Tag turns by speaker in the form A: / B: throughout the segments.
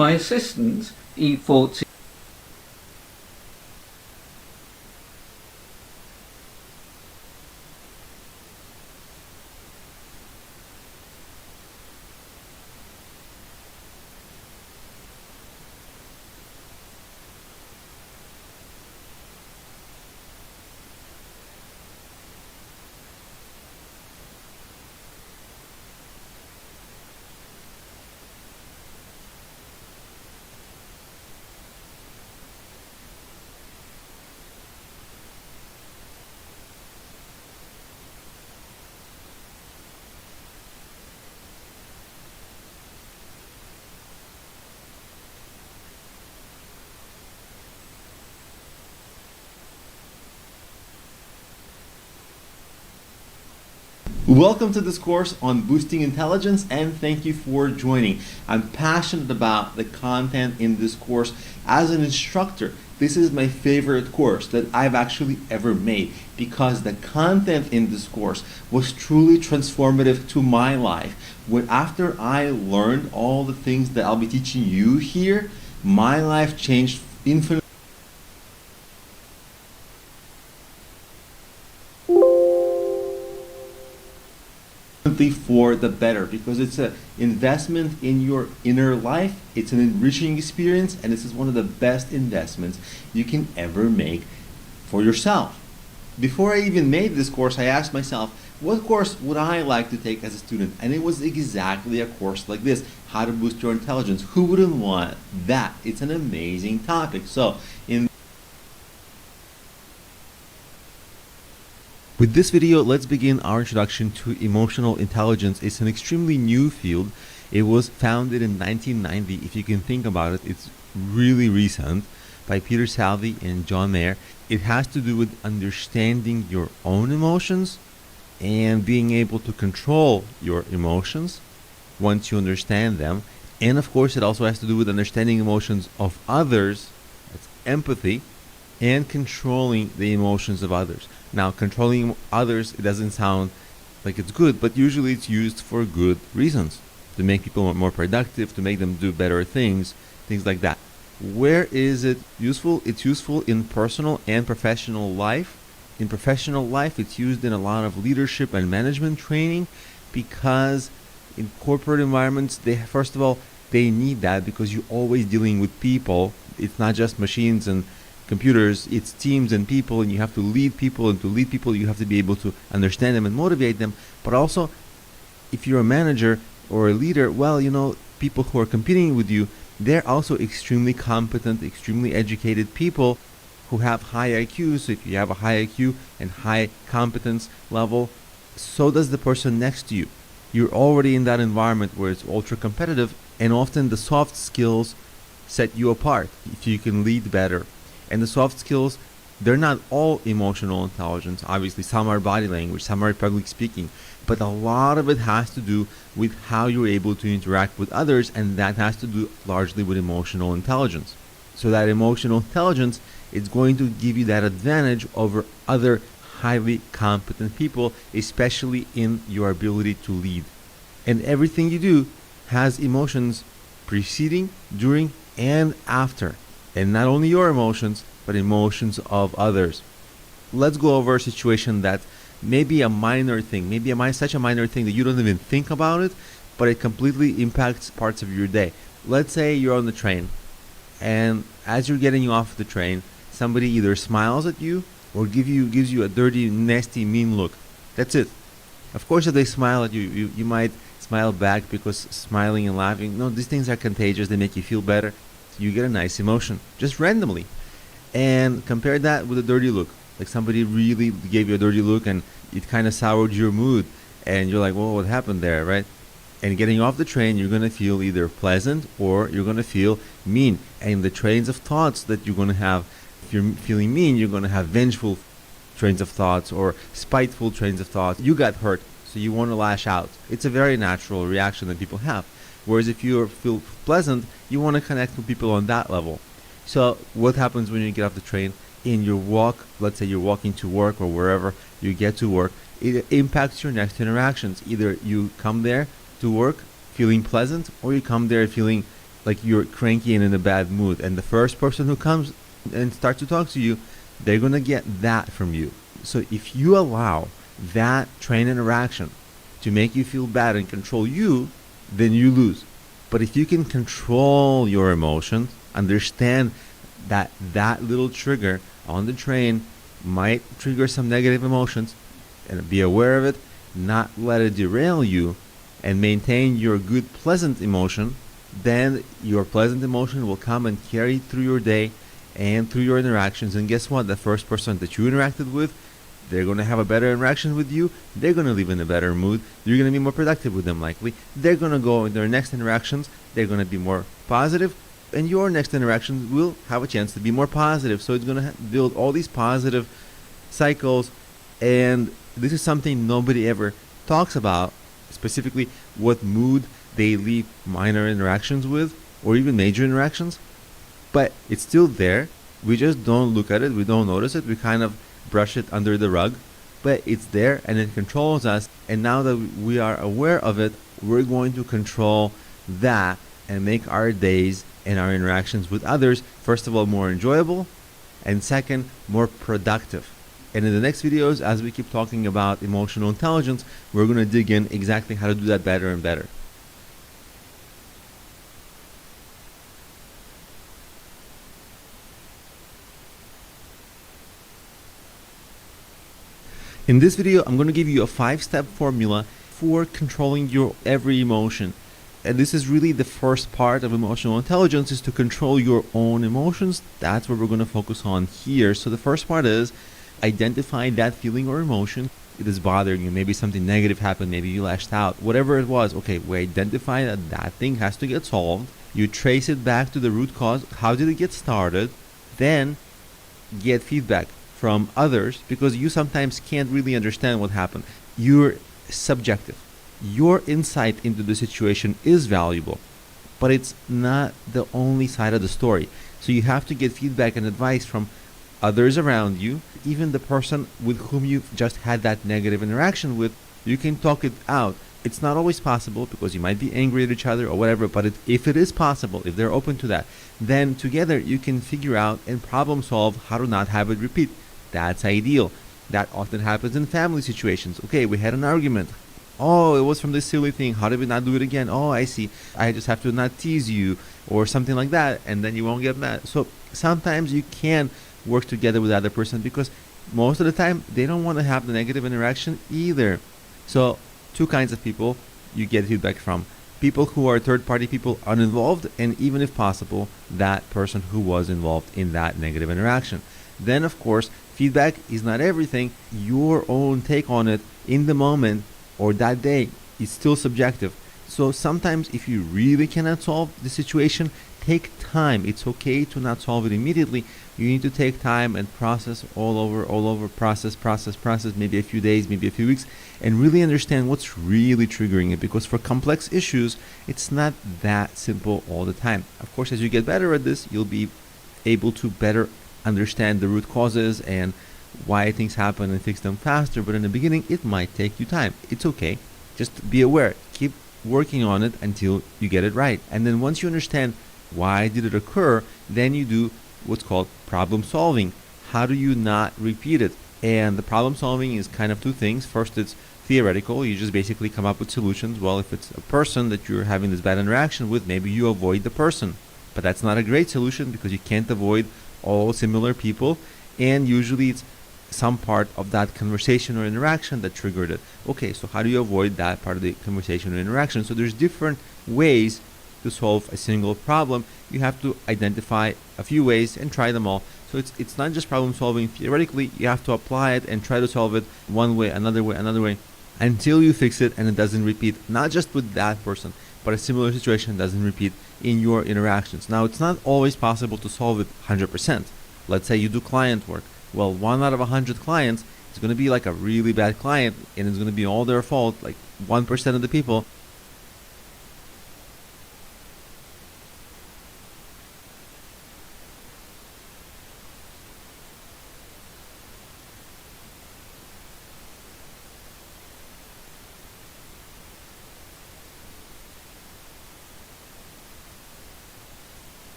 A: My assistant, E14.
B: Welcome to this course on boosting intelligence, and thank you for joining. I'm passionate about the content in this course. As an instructor, this is my favorite course that I've actually ever made because the content in this course was truly transformative to my life. After I learned all the things that I'll be teaching you here, my life changed infinitely for the better, because it's an investment in your inner life. It's an enriching experience, and this is one of the best investments you can ever make for yourself. Before I even made this course, I asked myself, what course would I like to take as a student? And it was exactly a course like this, How to Boost Your Intelligence. Who wouldn't want that? It's an amazing topic. With this video, let's begin our introduction to emotional intelligence. It's an extremely new field. It was founded in 1990. If you can think about it, it's really recent, by Peter Salvi and John Mayer. It has to do with understanding your own emotions and being able to control your emotions once you understand them. And of course, it also has to do with understanding emotions of others. That's empathy, and controlling the emotions of others. Now, controlling others, it doesn't sound like it's good, but usually it's used for good reasons, to make people more productive, to make them do better things like that. Where is it useful? It's useful in personal and professional life. In professional life, it's used in a lot of leadership and management training, because in corporate environments, first of all, they need that because you're always dealing with people. It's not just machines and computers, it's teams and people, and you have to lead people, and to lead people you have to be able to understand them and motivate them. But also, if you're a manager or a leader, well, people who are competing with you, they're also extremely competent, extremely educated people who have high IQs. So if you have a high IQ and high competence level, so does the person next to you. You're already in that environment where it's ultra competitive, and often the soft skills set you apart if you can lead better. And the soft skills, they're not all emotional intelligence. Obviously, some are body language, some are public speaking, but a lot of it has to do with how you're able to interact with others, and that has to do largely with emotional intelligence. So that emotional intelligence is going to give you that advantage over other highly competent people, especially in your ability to lead. And everything you do has emotions preceding, during, and after. And not only your emotions, but emotions of others. Let's go over a situation that may be a minor thing, such a minor thing that you don't even think about it, but it completely impacts parts of your day. Let's say you're on the train, and as you're getting off the train, somebody either smiles at you or gives you a dirty, nasty, mean look. That's it. Of course, if they smile at you, you might smile back, because smiling and laughing, no, these things are contagious. They make you feel better. You get a nice emotion just randomly. And compare that with a dirty look, like somebody really gave you a dirty look and it kind of soured your mood, and you're like, well, what happened there, right? And getting off the train, you're going to feel either pleasant or you're going to feel mean. And the trains of thoughts that you're going to have, if you're feeling mean, you're going to have vengeful trains of thoughts or spiteful trains of thoughts. You got hurt, so you want to lash out. It's a very natural reaction that people have. Whereas if you feel pleasant, you want to connect with people on that level. So what happens when you get off the train? In your walk, let's say you're walking to work or wherever you get to work, it impacts your next interactions. Either you come there to work feeling pleasant, or you come there feeling like you're cranky and in a bad mood, and the first person who comes and starts to talk to you, they're going to get that from you. So if you allow that train interaction to make you feel bad and control you, then you lose. But if you can control your emotions, understand that that little trigger on the train might trigger some negative emotions, and be aware of it, not let it derail you, and maintain your good pleasant emotion, then your pleasant emotion will come and carry through your day and through your interactions. And guess what? The first person that you interacted with, they're going to have a better interaction with you. They're going to live in a better mood. You're going to be more productive with them, likely. They're going to go in their next interactions. They're going to be more positive, and your next interactions will have a chance to be more positive. So it's going to build all these positive cycles. And this is something nobody ever talks about, specifically what mood they leave minor interactions with, or even major interactions. But it's still there. We just don't look at it. We don't notice it. We kind of brush it under the rug. But it's there, and it controls us. And now that we are aware of it, we're going to control that and make our days and our interactions with others, first of all, more enjoyable, and second, more productive. And in the next videos, as we keep talking about emotional intelligence, we're going to dig in exactly how to do that better and better. In this video, I'm going to give you a 5-step formula for controlling your every emotion. And this is really the first part of emotional intelligence, is to control your own emotions. That's what we're going to focus on here. So the first part is identify that feeling or emotion. It is bothering you. Maybe something negative happened. Maybe you lashed out. Whatever it was. Okay, we identify that that thing has to get solved. You trace it back to the root cause. How did it get started? Then get feedback from others, because you sometimes can't really understand what happened. You're subjective. Your insight into the situation is valuable, but it's not the only side of the story. So you have to get feedback and advice from others around you, even the person with whom you've just had that negative interaction with. You can talk it out. It's not always possible, because you might be angry at each other or whatever, but if it is possible, if they're open to that, then together you can figure out and problem solve how to not have it repeat. That's ideal. That often happens in family situations. Okay, we had an argument. Oh, it was from this silly thing. How did we not do it again? Oh, I see. I just have to not tease you or something like that, and then you won't get mad. So sometimes you can work together with the other person, because most of the time they don't want to have the negative interaction either. So two kinds of people you get feedback from: people who are third-party people, uninvolved, and even if possible, that person who was involved in that negative interaction. Then, of course, feedback is not everything. Your own take on it in the moment or that day is still subjective. So sometimes if you really cannot solve the situation, take time. It's okay to not solve it immediately. You need to take time and process all over, process, maybe a few days, maybe a few weeks, and really understand what's really triggering it. Because for complex issues, it's not that simple all the time. Of course, as you get better at this, you'll be able to better understand the root causes and why things happen and fix them faster. But in the beginning, it might take you time. It's okay. Just be aware. Keep working on it until you get it right. And then once you understand why did it occur, then you do what's called problem solving. How do you not repeat it? And the problem solving is kind of two things. First, it's theoretical. You just basically come up with solutions. Well, if it's a person that you're having this bad interaction with, maybe you avoid the person. But that's not a great solution, because you can't avoid all similar people, and usually it's some part of that conversation or interaction that triggered it. Okay, so how do you avoid that part of the conversation or interaction? So there's different ways to solve a single problem. You have to identify a few ways and try them all. So it's not just problem solving theoretically. You have to apply it and try to solve it one way, another way, until you fix it and it doesn't repeat, not just with that person, but a similar situation doesn't repeat in your interactions. Now, it's not always possible to solve it 100%. Let's say you do client work. Well, 1 out of 100 clients is going to be like a really bad client, and it's going to be all their fault, like 1% of the people.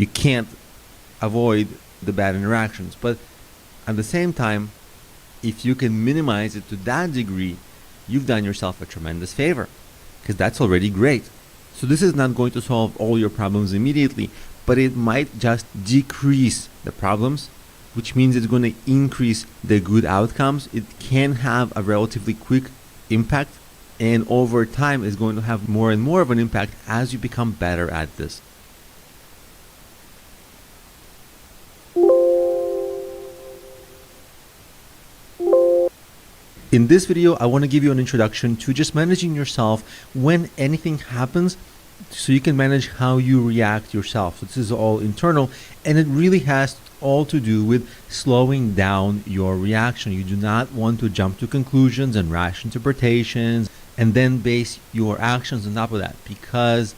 B: You can't avoid the bad interactions. But at the same time, if you can minimize it to that degree, you've done yourself a tremendous favor, because that's already great. So this is not going to solve all your problems immediately, but it might just decrease the problems, which means it's going to increase the good outcomes. It can have a relatively quick impact, and over time is going to have more and more of an impact as you become better at this. In this video, I want to give you an introduction to just managing yourself when anything happens, so you can manage how you react yourself. So this is all internal, and it really has all to do with slowing down your reaction. You do not want to jump to conclusions and rash interpretations and then base your actions on top of that, because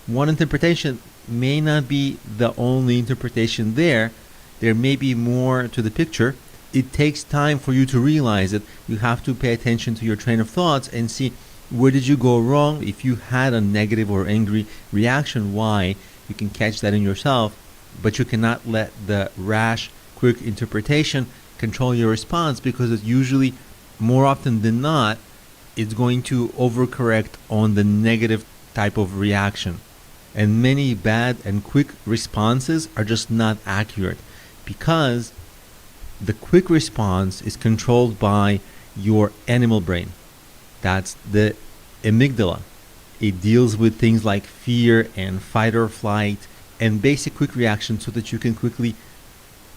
B: one interpretation may not be the only interpretation there. There may be more to the picture. It takes time for you to realize it. You have to pay attention to your train of thoughts and see, where did you go wrong? If you had a negative or angry reaction, why? You can catch that in yourself, but you cannot let the rash, quick interpretation control your response, because it usually, more often than not, it's going to overcorrect on the negative type of reaction. And many bad and quick responses are just not accurate, because the quick response is controlled by your animal brain. That's the amygdala. It deals with things like fear and fight or flight and basic quick reactions, so that you can quickly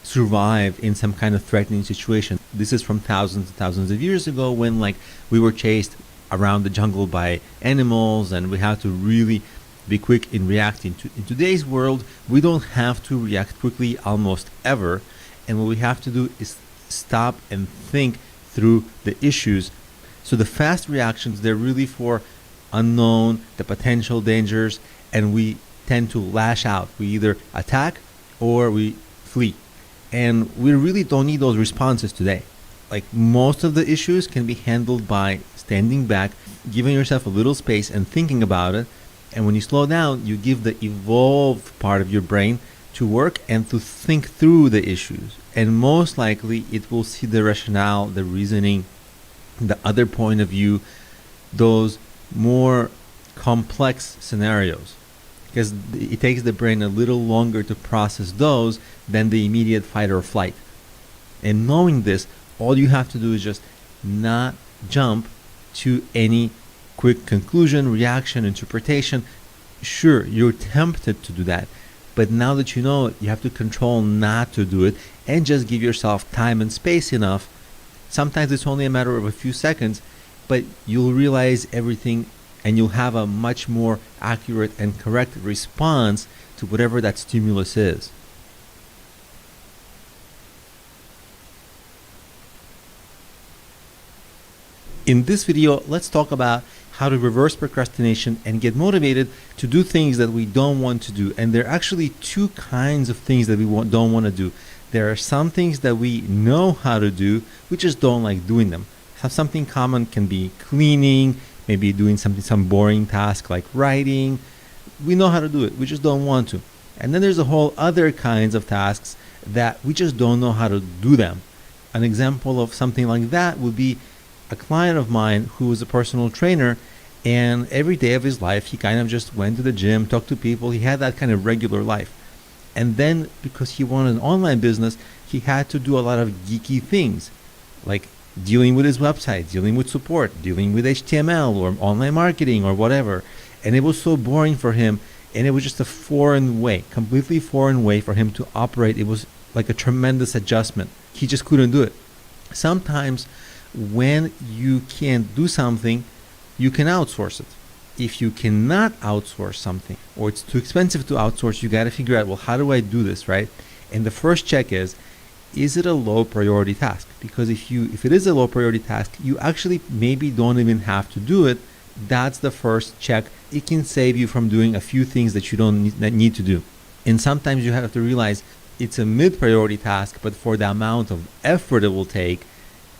B: survive in some kind of threatening situation. This is from thousands and thousands of years ago, when we were chased around the jungle by animals and we had to really be quick in reacting. In today's world, we don't have to react quickly almost ever. And what we have to do is stop and think through the issues. So the fast reactions, they're really for unknown, the potential dangers, and we tend to lash out. We either attack or we flee. And we really don't need those responses today. Most of the issues can be handled by standing back, giving yourself a little space and thinking about it. And when you slow down, you give the evolved part of your brain to work and to think through the issues, and most likely it will see the rationale, the reasoning, the other point of view, those more complex scenarios, because it takes the brain a little longer to process those than the immediate fight or flight. And knowing this, all you have to do is just not jump to any quick conclusion, reaction, interpretation. Sure, you're tempted to do that, but now that you know it, you have to control not to do it and just give yourself time and space enough. Sometimes it's only a matter of a few seconds, but you'll realize everything and you'll have a much more accurate and correct response to whatever that stimulus is. In this video, let's talk about how to reverse procrastination and get motivated to do things that we don't want to do. And there are actually two kinds of things that we don't want to do. There are some things that we know how to do, we just don't like doing them. Something common can be cleaning, maybe doing some boring task like writing. We know how to do it, we just don't want to. And then there's a whole other kinds of tasks that we just don't know how to do them. An example of something like that would be a client of mine who was a personal trainer, and every day of his life he kind of just went to the gym, talked to people. He had that kind of regular life. And then because he wanted an online business, he had to do a lot of geeky things, like dealing with his website, dealing with support, dealing with HTML or online marketing or whatever. And it was so boring for him, and it was just a foreign way, completely foreign way for him to operate. It was like a tremendous adjustment. He just couldn't do it. Sometimes when you can't do something, you can outsource it. If you cannot outsource something, or it's too expensive to outsource, you got to figure out, well, how do I do this, right? And the first check is it a low priority task? Because if it is a low priority task, you actually maybe don't even have to do it. That's the first check. It can save you from doing a few things that you don't need to do. And sometimes you have to realize it's a mid-priority task, but for the amount of effort it will take,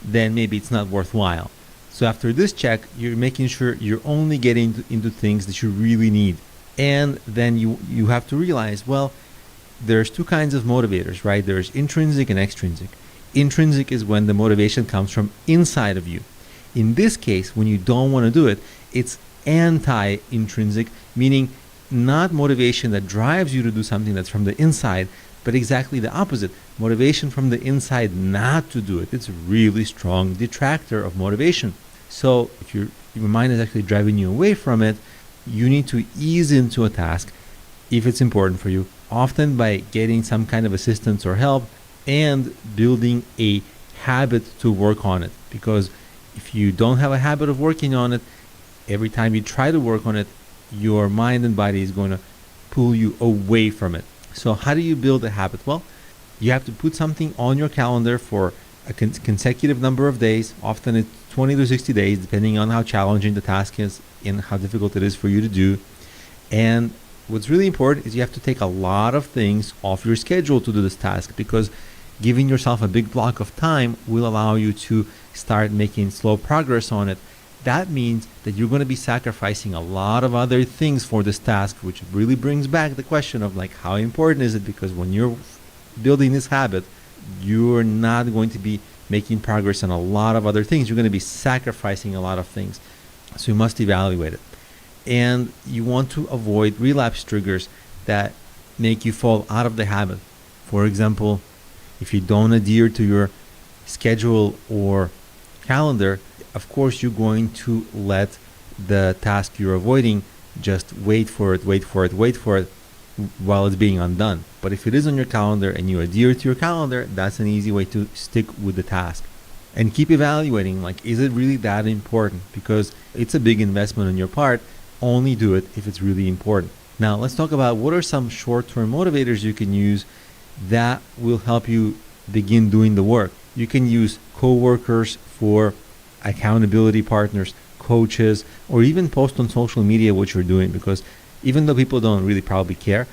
B: then maybe it's not worthwhile. So after this check, you're making sure you're only getting into things that you really need. And then you have to realize, well, there's two kinds of motivators, right? There's intrinsic and extrinsic. Intrinsic is when the motivation comes from inside of you. In this case, when you don't want to do it, it's anti-intrinsic, meaning not motivation that drives you to do something that's from the inside, but exactly the opposite. Motivation from the inside not to do it. It's a really strong detractor of motivation. So if your mind is actually driving you away from it, you need to ease into a task if it's important for you, often by getting some kind of assistance or help and building a habit to work on it. Because if you don't have a habit of working on it, every time you try to work on it, your mind and body is going to pull you away from it. So how do you build a habit? Well, you have to put something on your calendar for a consecutive number of days. Often it's 20 to 60 days, depending on how challenging the task is and how difficult it is for you to do. And what's really important is you have to take a lot of things off your schedule to do this task, because giving yourself a big block of time will allow you to start making slow progress on it. That means that you're going to be sacrificing a lot of other things for this task, which really brings back the question of like, how important is it? Because when you're building this habit, you're not going to be making progress on a lot of other things. You're going to be sacrificing a lot of things. So you must evaluate it. And you want to avoid relapse triggers that make you fall out of the habit. For example, if you don't adhere to your schedule or calendar, of course you're going to let the task you're avoiding just wait for it while it's being undone. But if it is on your calendar and you adhere to your calendar, that's an easy way to stick with the task. And keep evaluating, like, is it really that important? Because it's a big investment on your part. Only do it if it's really important. Now let's talk about what are some short-term motivators you can use that will help you begin doing the work. You can use coworkers for accountability partners, coaches, or even post on social media what you're doing, because even though people don't really probably care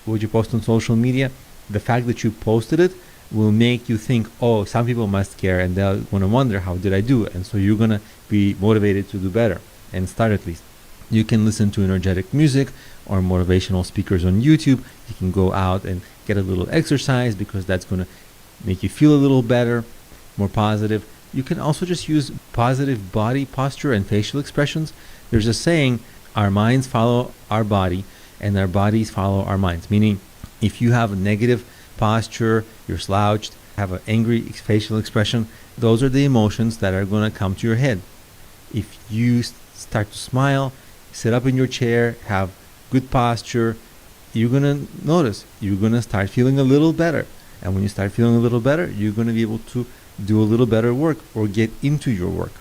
B: what you post on social media, the fact that you posted it will make you think, oh, some people must care and they're going to wonder, how did I do it? And so you're going to be motivated to do better and start at least. You can listen to energetic music or motivational speakers on YouTube. You can go out and get a little exercise, because that's going to make you feel a little better, more positive. You can also just use positive body posture and facial expressions. There's a saying, our minds follow our body and our bodies follow our minds. Meaning, if you have a negative posture, you're slouched, have an angry facial expression, those are the emotions that are going to come to your head. If you start to smile, sit up in your chair, have good posture, you're going to notice, you're going to start feeling a little better. And when you start feeling a little better, you're going to be able to do a little better work or get into your work.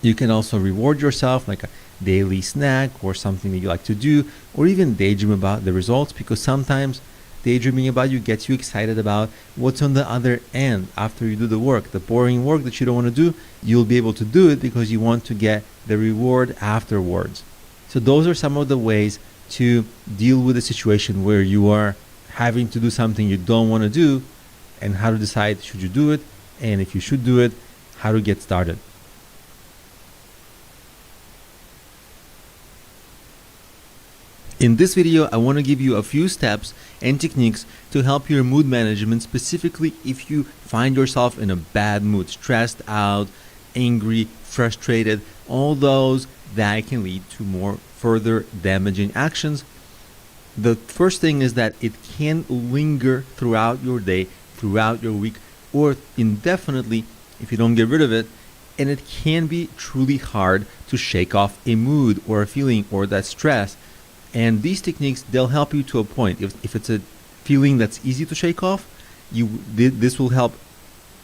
B: You can also reward yourself, like a daily snack or something that you like to do, or even daydream about the results, because sometimes daydreaming about you gets you excited about what's on the other end after you do the work. The boring work that you don't want to do, you'll be able to do it because you want to get the reward afterwards. So those are some of the ways to deal with a situation where you are having to do something you don't want to do, and how to decide, should you do it, and if you should do it, how to get started. In this video, I want to give you a few steps and techniques to help your mood management, specifically if you find yourself in a bad mood, stressed out, angry, frustrated, all those that can lead to more further damaging actions. The first thing is that it can linger throughout your day, throughout your week, or indefinitely if you don't get rid of it. And it can be truly hard to shake off a mood or a feeling or that stress. And these techniques, they'll help you to a point. If it's a feeling that's easy to shake off, this will help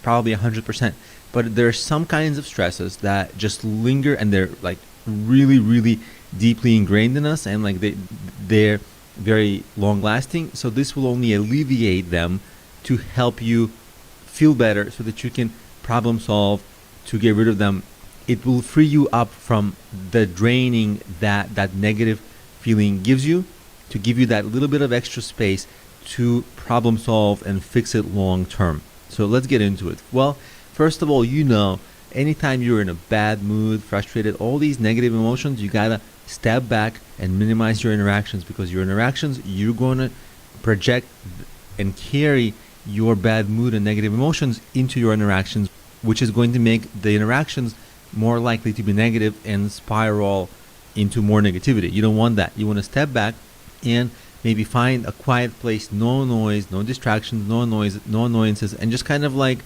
B: probably 100%. But there are some kinds of stresses that just linger, and they're like really, really deeply ingrained in us, and like they're very long lasting. So this will only alleviate them to help you feel better, so that you can problem solve to get rid of them. It will free you up from the draining that negative feeling gives you, to give you that little bit of extra space to problem solve and fix it long term. So let's get into it. Well, first of all, anytime you're in a bad mood, frustrated, all these negative emotions, you gotta step back and minimize your interactions, because your interactions, you're going to project and carry your bad mood and negative emotions into your interactions, which is going to make the interactions more likely to be negative and spiral into more negativity. You don't want that. You want to step back and maybe find a quiet place, no noise, no distractions, no noise, no annoyances, and just kind of like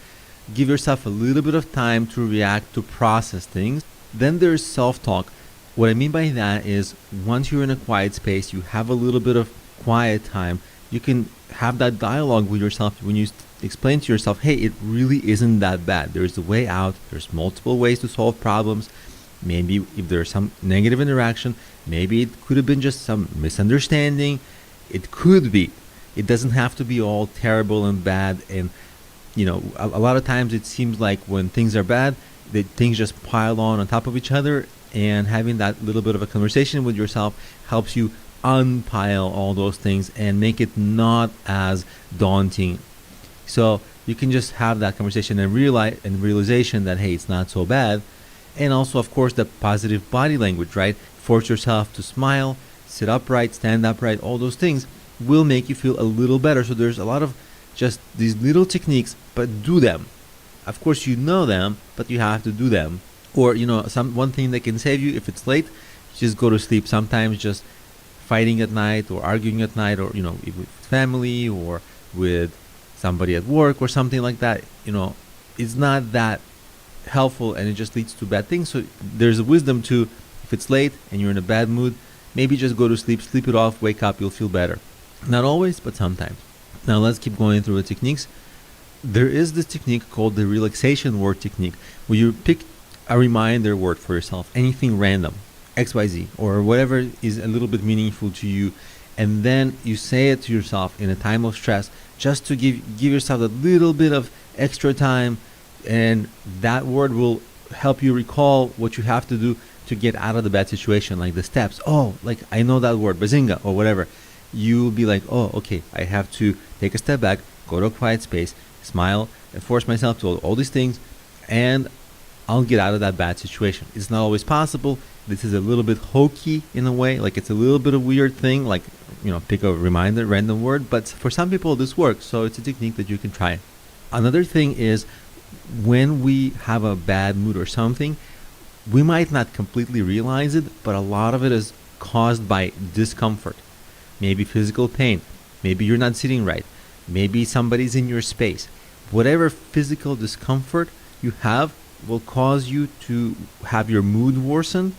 B: give yourself a little bit of time to react, to process things. Then there's self-talk. What I mean by that is once you're in a quiet space, you have a little bit of quiet time, you can have that dialogue with yourself when you explain to yourself, hey, it really isn't that bad. There's a way out. There's multiple ways to solve problems. Maybe if there's some negative interaction, maybe it could have been just some misunderstanding. It could be. It doesn't have to be all terrible and bad. And, you know, a lot of times it seems like when things are bad, that things just pile on top of each other. And having that little bit of a conversation with yourself helps you unpile all those things and make it not as daunting. So you can just have that conversation and realization that, hey, it's not so bad. And also, of course, the positive body language, right? Force yourself to smile, sit upright, stand upright. All those things will make you feel a little better. So there's a lot of just these little techniques, but do them. Of course, you know them, but you have to do them. Or, you know, one thing that can save you if it's late, just go to sleep. Sometimes just fighting at night or arguing at night, or, you know, with family or with somebody at work or something like that, you know, it's not that helpful and it just leads to bad things. So there's a wisdom to, if it's late and you're in a bad mood, maybe just go to sleep, sleep it off, wake up, you'll feel better. Not always, but sometimes. Now let's keep going through the techniques. There is this technique called the relaxation word technique, where you pick a reminder word for yourself, anything random, XYZ, or whatever is a little bit meaningful to you, and then you say it to yourself in a time of stress, just to give yourself a little bit of extra time, and that word will help you recall what you have to do to get out of the bad situation, like the steps. Oh, like I know that word, bazinga, or whatever. You'll be like, oh, okay, I have to take a step back, go to a quiet space, smile, and force myself to all these things, and I'll get out of that bad situation. It's not always possible. This is a little bit hokey in a way, like it's a little bit of a weird thing, like, you know, pick a reminder, random word, but for some people this works, so it's a technique that you can try. Another thing is, when we have a bad mood or something, we might not completely realize it, but a lot of it is caused by discomfort. Maybe physical pain, maybe you're not sitting right, maybe somebody's in your space. Whatever physical discomfort you have will cause you to have your mood worsen.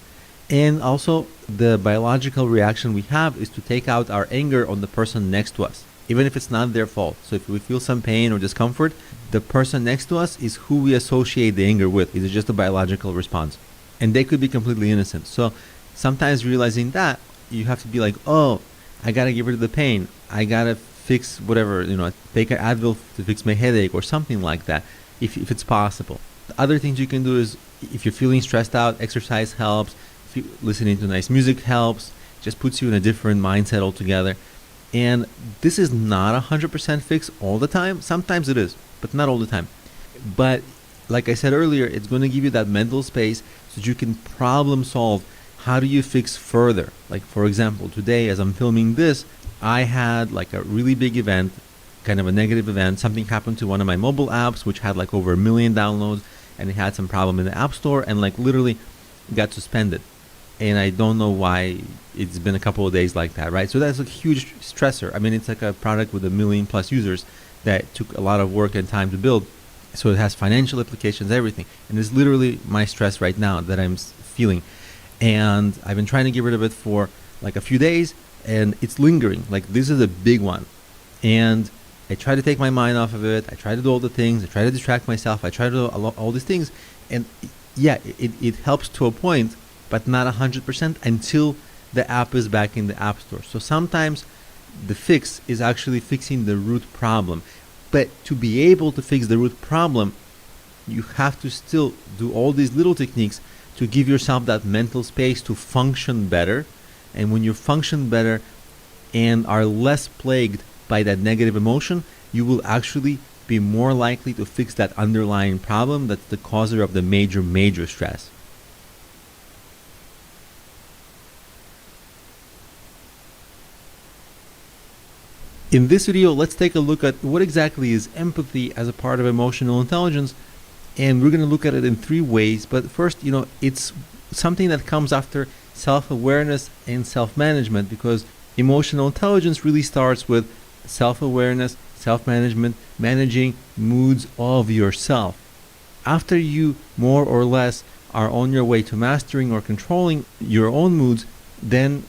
B: And also, the biological reaction we have is to take out our anger on the person next to us, even if it's not their fault. So if we feel some pain or discomfort, the person next to us is who we associate the anger with. It's just a biological response. And they could be completely innocent. So sometimes realizing that, you have to be like, oh, I gotta get rid of the pain. I gotta fix whatever, you know, take an Advil to fix my headache or something like that, if it's possible. The other things you can do is, if you're feeling stressed out, exercise helps. Listening to nice music helps. Just puts you in a different mindset altogether. And this is not 100% fix all the time. Sometimes it is, but not all the time. But like I said earlier, it's going to give you that mental space so that you can problem solve. How do you fix further? Like, for example, today as I'm filming this, I had like a really big event, kind of a negative event. Something happened to one of my mobile apps, which had like over 1 million downloads, and it had some problem in the App Store, and like literally got suspended. And I don't know why. It's been a couple of days like that, right? So that's a huge stressor. I mean, it's like a product with 1 million plus users that took a lot of work and time to build. So it has financial implications, everything. And it's literally my stress right now that I'm feeling. And I've been trying to get rid of it for like a few days, and it's lingering. Like, this is a big one. And I try to take my mind off of it. I try to do all the things. I try to distract myself. I try to do all these things. And yeah, it helps to a point, but not 100% until the app is back in the App Store. So sometimes the fix is actually fixing the root problem. But to be able to fix the root problem, you have to still do all these little techniques to give yourself that mental space to function better. And when you function better and are less plagued by that negative emotion, you will actually be more likely to fix that underlying problem that's the causer of the major stress. In this video, let's take a look at what exactly is empathy as a part of emotional intelligence. And we're going to look at it in three ways. But first, it's something that comes after self-awareness and self-management, because emotional intelligence really starts with self-awareness, self-management, managing moods of yourself. After you more or less are on your way to mastering or controlling your own moods, then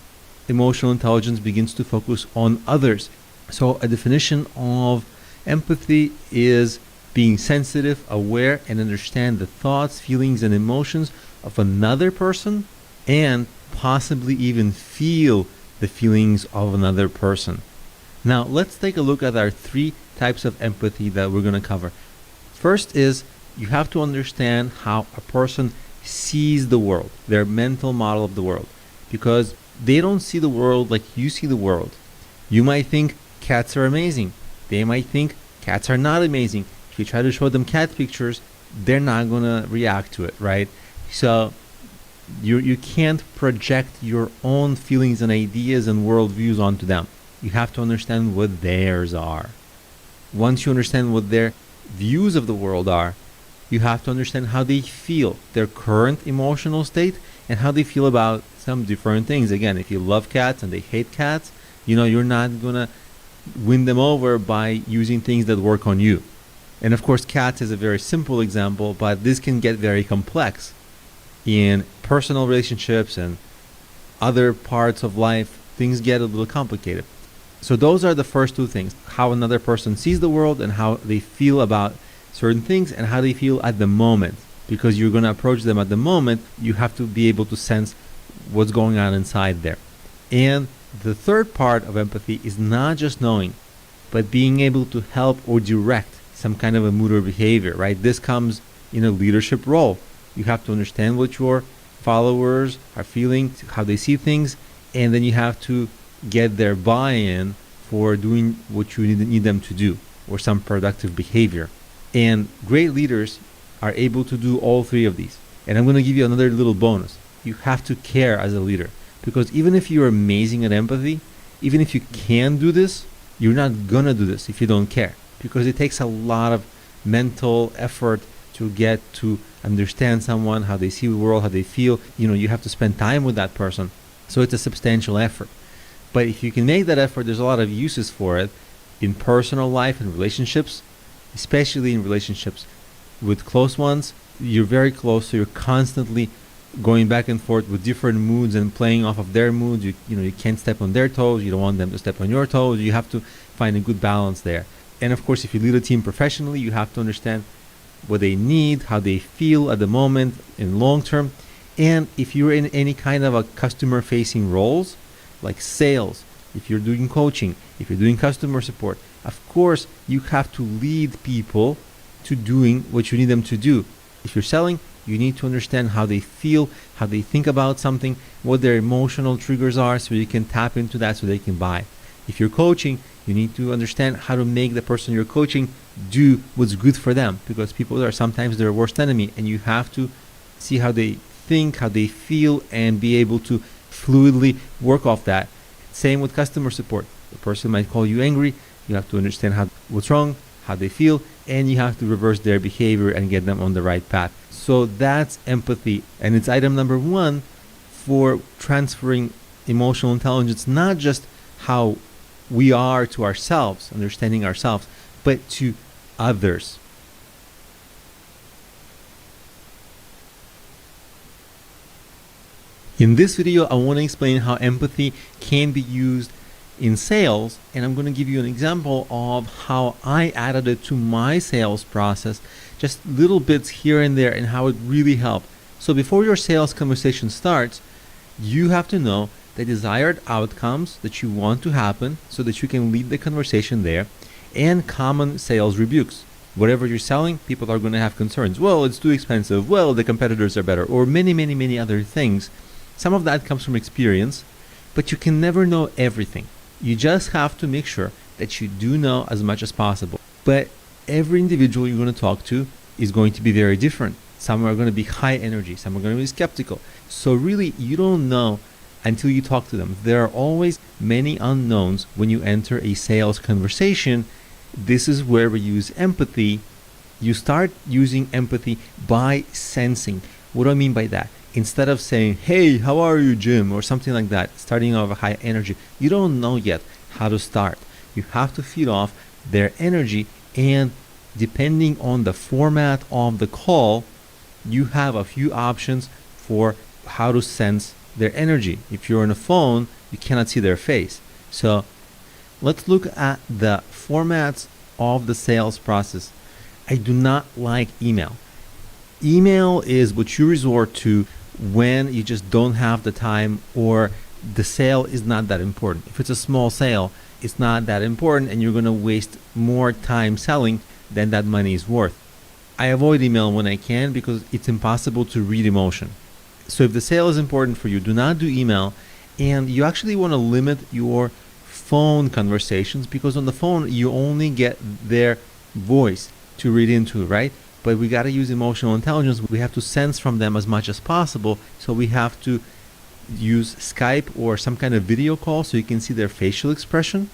B: emotional intelligence begins to focus on others. So a definition of empathy is being sensitive, aware, and understand the thoughts, feelings, and emotions of another person, and possibly even feel the feelings of another person. Now, let's take a look at our three types of empathy that we're going to cover. First is you have to understand how a person sees the world, their mental model of the world, because they don't see the world like you see the world. You might think cats are amazing. They might think cats are not amazing. If you try to show them cat pictures, they're not going to react to it, right? So you can't project your own feelings and ideas and worldviews onto them. You have to understand what theirs are. Once you understand what their views of the world are, you have to understand how they feel, their current emotional state, and how they feel about some different things. Again, if you love cats and they hate cats, you're not going to win them over by using things that work on you. And of course, cats is a very simple example, but this can get very complex. In personal relationships and other parts of life, things get a little complicated. So those are the first two things: how another person sees the world and how they feel about certain things and how they feel at the moment. Because you're going to approach them at the moment, you have to be able to sense what's going on inside there. And the third part of empathy is not just knowing, but being able to help or direct some kind of a mood or behavior, right? This comes in a leadership role. You have to understand what your followers are feeling, how they see things, and then you have to get their buy-in for doing what you need them to do, or some productive behavior. And great leaders are able to do all three of these. And I'm going to give you another little bonus. You have to care as a leader, because even if you're amazing at empathy, even if you can do this, you're not going to do this if you don't care, because it takes a lot of mental effort to get to understand someone, how they see the world, how they feel. You have to spend time with that person. So it's a substantial effort. But if you can make that effort, there's a lot of uses for it in personal life and relationships, especially in relationships with close ones. You're very close, so you're constantly going back and forth with different moods and playing off of their moods. You can't step on their toes. You don't want them to step on your toes. You have to find a good balance there. And of course, if you lead a team professionally, you have to understand what they need, how they feel at the moment in long term. And if you're in any kind of a customer facing roles, like sales, if you're doing coaching, if you're doing customer support, of course you have to lead people to doing what you need them to do. If you're selling, you need to understand how they feel, how they think about something, what their emotional triggers are, so you can tap into that so they can buy. If you're coaching, you need to understand how to make the person you're coaching do what's good for them, because people are sometimes their worst enemy, and you have to see how they think, how they feel, and be able to fluidly work off that. Same with customer support. The person might call you angry. You have to understand what's wrong, how they feel, and you have to reverse their behavior and get them on the right path. So that's empathy, and it's item number one for transferring emotional intelligence, not just how we are to ourselves, understanding ourselves, but to others. In this video, I want to explain how empathy can be used in sales, and I'm going to give you an example of how I added it to my sales process, just little bits here and there, and how it really helped. So before your sales conversation starts, you have to know the desired outcomes that you want to happen so that you can lead the conversation there, and common sales rebukes. Whatever you're selling, people are going to have concerns. Well, it's too expensive. Well, the competitors are better, or many other things. Some of that comes from experience, but you can never know everything. You just have to make sure that you do know as much as possible. But every individual you're going to talk to is going to be very different. Some are going to be high energy, some are going to be skeptical. So really, you don't know until you talk to them. There are always many unknowns when you enter a sales conversation. This is where we use empathy. You start using empathy by sensing. What do I mean by that? Instead of saying, hey, how are you, Jim? Or something like that, starting off a high energy, you don't know yet how to start. You have to feed off their energy, and depending on the format of the call, you have a few options for how to sense their energy. If you're on a phone, you cannot see their face. So let's look at the formats of the sales process. I do not like email. Email is what you resort to when you just don't have the time, or the sale is not that important. If it's a small sale, it's not that important, and you're going to waste more time selling than that money is worth. I avoid email when I can because it's impossible to read emotion. So if the sale is important for you, do not do email. And you actually want to limit your phone conversations, because on the phone you only get their voice to read into, right? But we got to use emotional intelligence. We have to sense from them as much as possible. So we have to use Skype or some kind of video call so you can see their facial expression,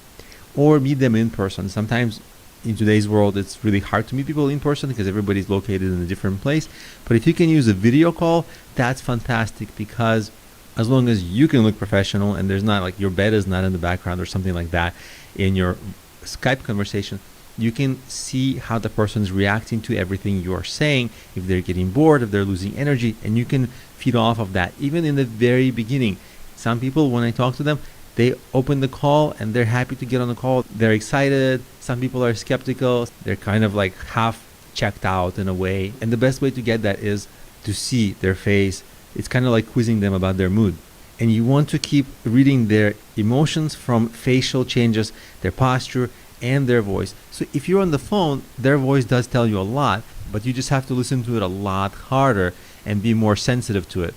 B: or meet them in person. Sometimes in today's world it's really hard to meet people in person because everybody's located in a different place. But if you can use a video call, that's fantastic, because as long as you can look professional and there's not like your bed is not in the background or something like that in your Skype conversation, you can see how the person's reacting to everything you're saying, if they're getting bored, if they're losing energy, and you can feed off of that. Even in the very beginning, some people, when I talk to them, they open the call and they're happy to get on the call. They're excited. Some people are skeptical. They're kind of like half checked out in a way. And the best way to get that is to see their face. It's kind of like quizzing them about their mood. And you want to keep reading their emotions from facial changes, their posture, and their voice. So if you're on the phone, their voice does tell you a lot, but you just have to listen to it a lot harder and be more sensitive to it.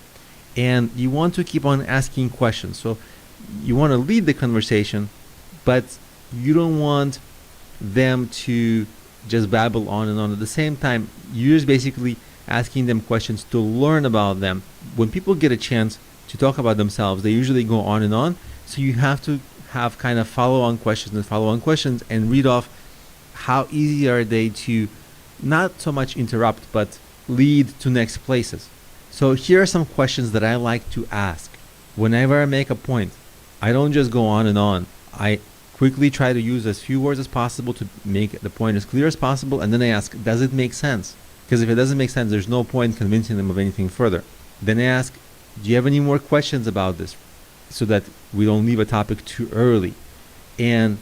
B: And you want to keep on asking questions. So you want to lead the conversation, but you don't want them to just babble on and on. At the same time, you're just basically asking them questions to learn about them. When people get a chance to talk about themselves, they usually go on and on. So you have to have kind of follow-on questions and read off how easy are they to not so much interrupt, but lead to next places. So here are some questions that I like to ask. Whenever I make a point, I don't just go on and on. I quickly try to use as few words as possible to make the point as clear as possible, and then I ask, does it make sense? Because if it doesn't make sense, there's no point convincing them of anything further. Then I ask, do you have any more questions about this? So that we don't leave a topic too early. And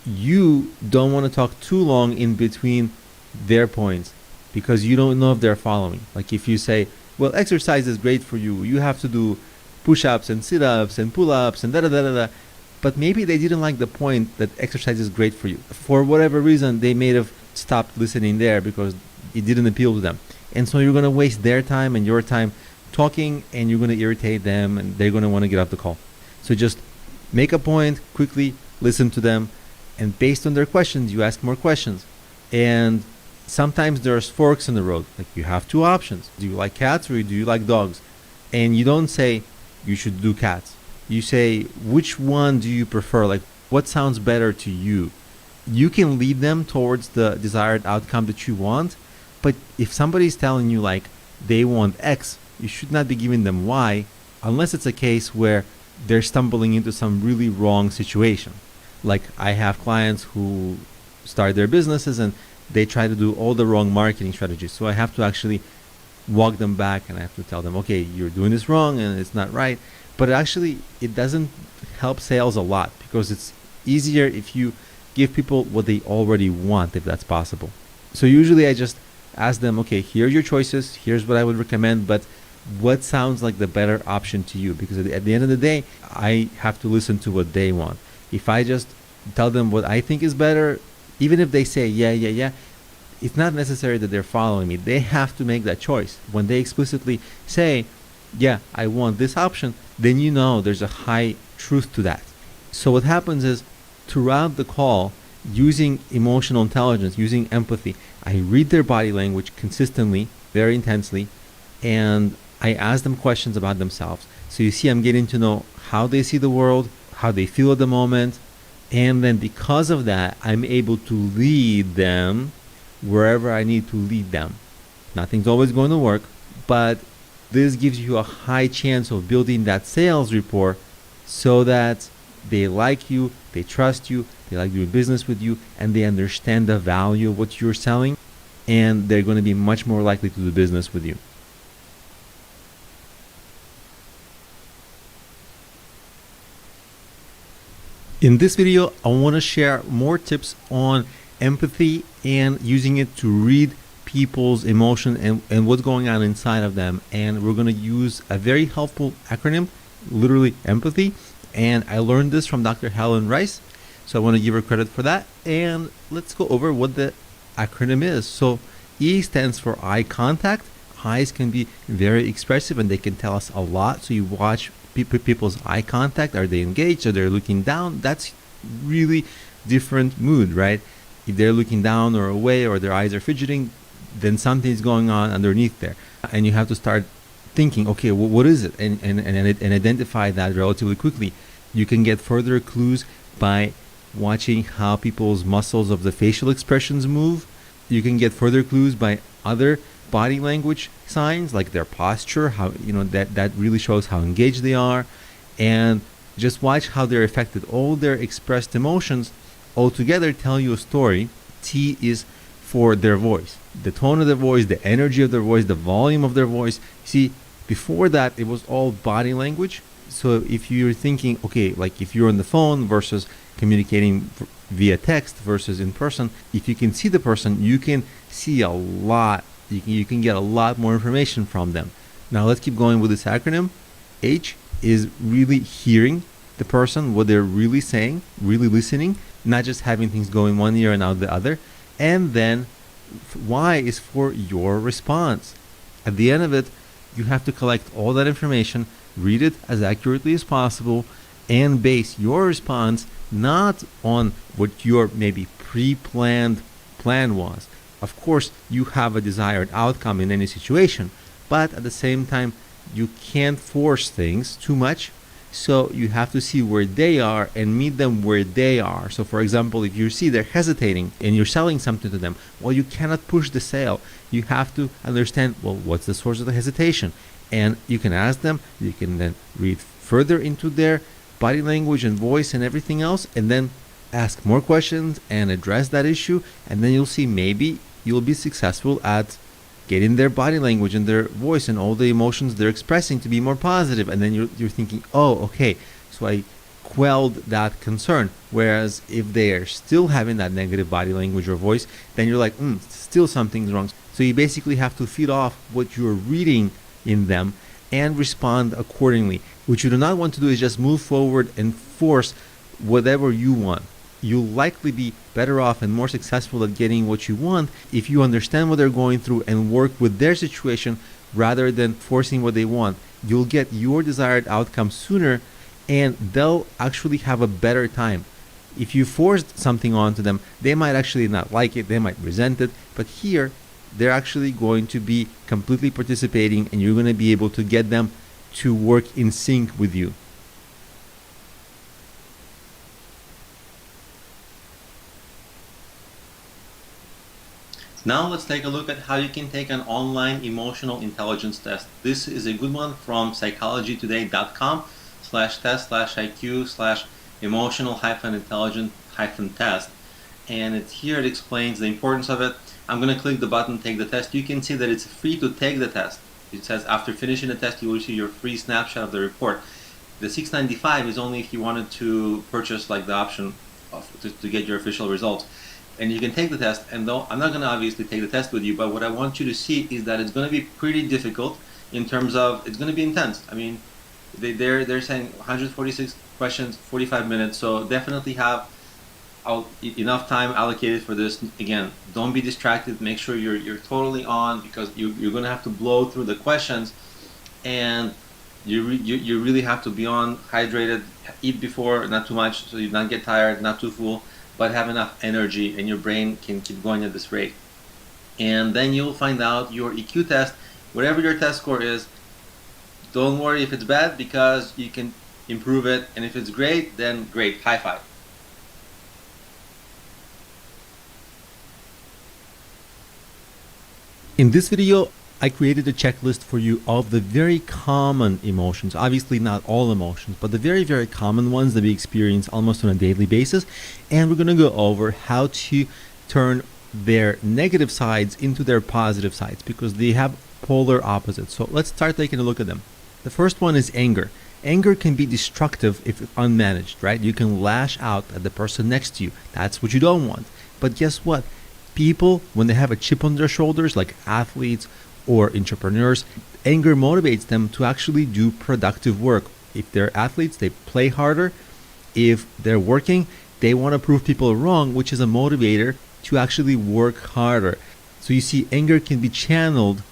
B: you don't want to talk too long in between their points, because you don't know if they're following. Like if you say, well, exercise is great for you. You have to do push-ups and sit-ups and pull-ups and da-da-da-da-da. But maybe they didn't like the point that exercise is great for you. For whatever reason, they may have stopped listening there because it didn't appeal to them. And so you're going to waste their time and your time talking, and you're going to irritate them, and they're going to want to get off the call. So just make a point, quickly listen to them, and based on their questions, you ask more questions. And sometimes there's forks in the road. Like you have two options. Do you like cats or do you like dogs? And you don't say you should do cats. You say, which one do you prefer? Like what sounds better to you? You can lead them towards the desired outcome that you want. But if somebody's telling you like they want X, you should not be giving them Y, unless it's a case where they're stumbling into some really wrong situation. Like I have clients who start their businesses and they try to do all the wrong marketing strategies. So I have to actually walk them back, and I have to tell them, okay, you're doing this wrong and it's not right. But actually it doesn't help sales a lot, because it's easier if you give people what they already want, if that's possible. So usually I just ask them, okay, here are your choices, here's what I would recommend, but what sounds like the better option to you? Because at the end of the day, I have to listen to what they want. If I just tell them what I think is better, even if they say yeah, it's not necessary that they're following me. They have to make that choice. When they explicitly say, yeah, I want this option, then you know there's a high truth to that. So what happens is, throughout the call, using emotional intelligence, using empathy, I read their body language consistently, very intensely, and I ask them questions about themselves. So you see, I'm getting to know how they see the world, how they feel at the moment, and then because of that, I'm able to lead them wherever I need to lead them. Nothing's always going to work, but this gives you a high chance of building that sales rapport so that they like you, they trust you, they like doing business with you, and they understand the value of what you're selling, and they're going to be much more likely to do business with you. In this video, I want to share more tips on empathy and using it to read people's emotion and what's going on inside of them. And we're going to use a very helpful acronym, literally empathy. And I learned this from Dr. Helen Rice, so I want to give her credit for that. And let's go over what the acronym is. So E stands for eye contact. Eyes can be very expressive and they can tell us a lot. So you watch people's eye contact. Are they engaged? Are they looking down? That's really different mood, right? If they're looking down or away or their eyes are fidgeting, then something's going on underneath there. And you have to start thinking, okay, what is it? And identify that relatively quickly. You can get further clues by watching how people's muscles of the facial expressions move. You can get further clues by other body language signs like their posture, how that really shows how engaged they are, and just watch how they're affected. All their expressed emotions all together tell you a story. T is for their voice, the tone of their voice, the energy of their voice, the volume of their voice. See, before that it was all body language. So if you're thinking, okay, like if you're on the phone versus communicating via text versus in person, if you can see the person, you can see a lot. You can get a lot more information from them. Now let's keep going with this acronym. H is really hearing the person, what they're really saying, really listening, not just having things go in one ear and out the other. And then Y is for your response. At the end of it, you have to collect all that information, read it as accurately as possible, and base your response not on what your maybe pre-planned plan was. Of course, you have a desired outcome in any situation, but at the same time, you can't force things too much. So you have to see where they are and meet them where they are. So for example, if you see they're hesitating and you're selling something to them, well, you cannot push the sale. You have to understand, well, what's the source of the hesitation? And you can ask them, you can then read further into their body language and voice and everything else, and then ask more questions and address that issue, and then you'll see maybe you'll be successful at getting their body language and their voice and all the emotions they're expressing to be more positive. And then you're thinking, oh, okay, so I quelled that concern. Whereas if they are still having that negative body language or voice, then you're like, still something's wrong. So you basically have to feed off what you're reading in them and respond accordingly. What you do not want to do is just move forward and force whatever you want. You'll likely be better off and more successful at getting what you want if you understand what they're going through and work with their situation rather than forcing what they want. You'll get your desired outcome sooner and they'll actually have a better time. If you forced something onto them, they might actually not like it, they might resent it, but here they're actually going to be completely participating and you're going to be able to get them to work in sync with you. Now let's take a look at how you can take an online emotional intelligence test. This is a good one from psychologytoday.com/test/IQ/emotional-intelligent-test. And it explains the importance of it. I'm going to click the button, take the test. You can see that it's free to take the test. It says after finishing the test, you will see your free snapshot of the report. The $6.95 is only if you wanted to purchase like the option to get your official results. And you can take the test, and though I'm not going to obviously take the test with you, but what I want you to see is that it's going to be pretty difficult in terms of, it's going to be intense. I mean, they're saying 146 questions, 45 minutes, so definitely have enough time allocated for this. Again, don't be distracted, make sure you're totally on, because you're going to have to blow through the questions, and you really have to be on, hydrated, eat before, not too much, so you not get tired, not too full, but have enough energy and your brain can keep going at this rate. And then you'll find out your EQ test, whatever your test score is, Don't worry if it's bad, because you can improve it, and if it's great, then great, high five. In this video, I created a checklist for you of the very common emotions. Obviously not all emotions, but the very, very common ones that we experience almost on a daily basis. And we're going to go over how to turn their negative sides into their positive sides, because they have polar opposites. So let's start taking a look at them. The first one is anger. Anger can be destructive if unmanaged, right? You can lash out at the person next to you. That's what you don't want. But guess what? People, when they have a chip on their shoulders, like athletes or entrepreneurs, anger motivates them to actually do productive work. If they're athletes, they play harder. If they're working, they want to prove people wrong, which is a motivator to actually work harder. So you see, anger can be channeled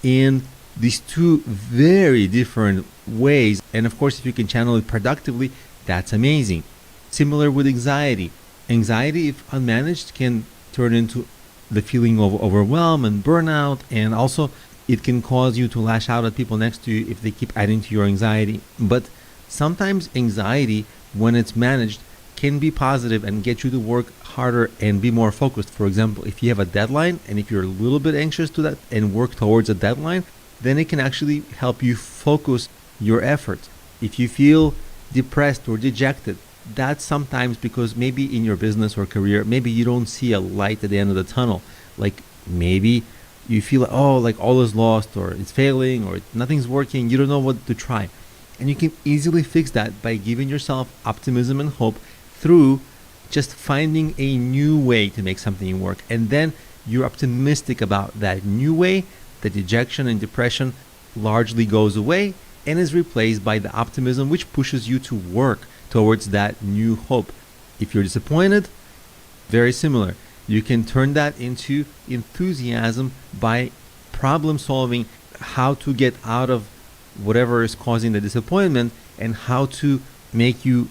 B: in these two very different ways. And of course, if you can channel it productively, that's amazing. Similar with anxiety. Anxiety, if unmanaged, can turn into the feeling of overwhelm and burnout, and also it can cause you to lash out at people next to you if they keep adding to your anxiety. But sometimes anxiety, when it's managed, can be positive and get you to work harder and be more focused. For example, if you have a deadline and if you're a little bit anxious to that and work towards a deadline, then it can actually help you focus your efforts. If you feel depressed or dejected, that's sometimes because maybe in your business or career, maybe you don't see a light at the end of the tunnel. Like maybe you feel, oh, like all is lost, or it's failing, or nothing's working. You don't know what to try. And you can easily fix that by giving yourself optimism and hope through just finding a new way to make something work. And then you're optimistic about that new way. The dejection and depression largely goes away and is replaced by the optimism, which pushes you to work towards that new hope. If you're disappointed, very similar. You can turn that into enthusiasm by problem solving, how to get out of whatever is causing the disappointment and how to make you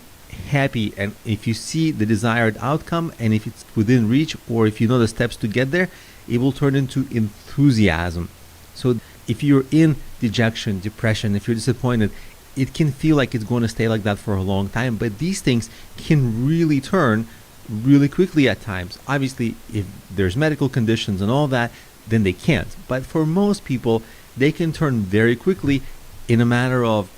B: happy. And if you see the desired outcome, and if it's within reach, or if you know the steps to get there, it will turn into enthusiasm. So if you're in dejection, depression, if you're disappointed, it can feel like it's going to stay like that for a long time, but these things can really turn really quickly at times. Obviously, if there's medical conditions and all that, then they can't. But for most people, they can turn very quickly in a matter of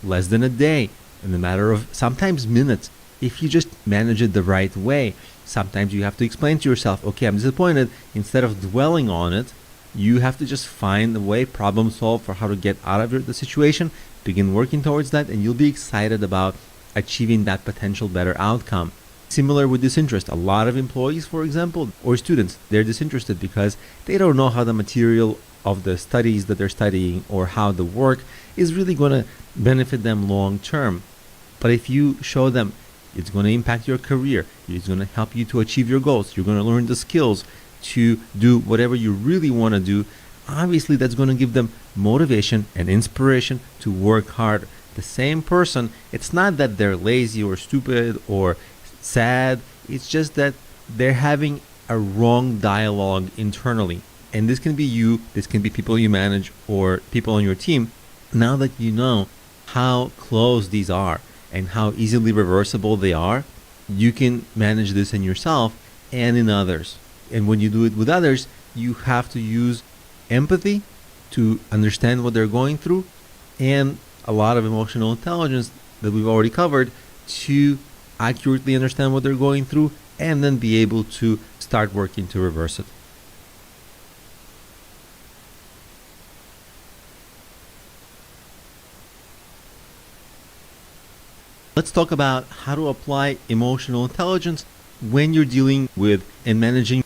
B: less than a day, in a matter of sometimes minutes, if you just manage it the right way. Sometimes you have to explain to yourself, okay, I'm disappointed. Instead of dwelling on it, you have to just find a way, problem solve for how to get out of the situation, begin working towards that, and you'll be excited about achieving that potential better outcome. Similar with disinterest. A lot of employees, for example, or students, they're disinterested because they don't know how the material of the studies that they're studying or how the work is really going to benefit them long term. But if you show them it's going to impact your career, it's going to help you to achieve your goals, you're going to learn the skills to do whatever you really want to do, obviously that's going to give them motivation and inspiration to work hard. The same person, it's not that they're lazy or stupid or sad, it's just that they're having a wrong dialogue internally. And this can be you, this can be people you manage or people on your team. Now that you know how close these are and how easily reversible they are, you can manage this in yourself and in others. And when you do it with others, you have to use empathy to understand what they're going through, and a lot of emotional intelligence that we've already covered to accurately understand what they're going through and then be able to start working to reverse it. Let's talk about how to apply emotional intelligence when you're dealing with and managing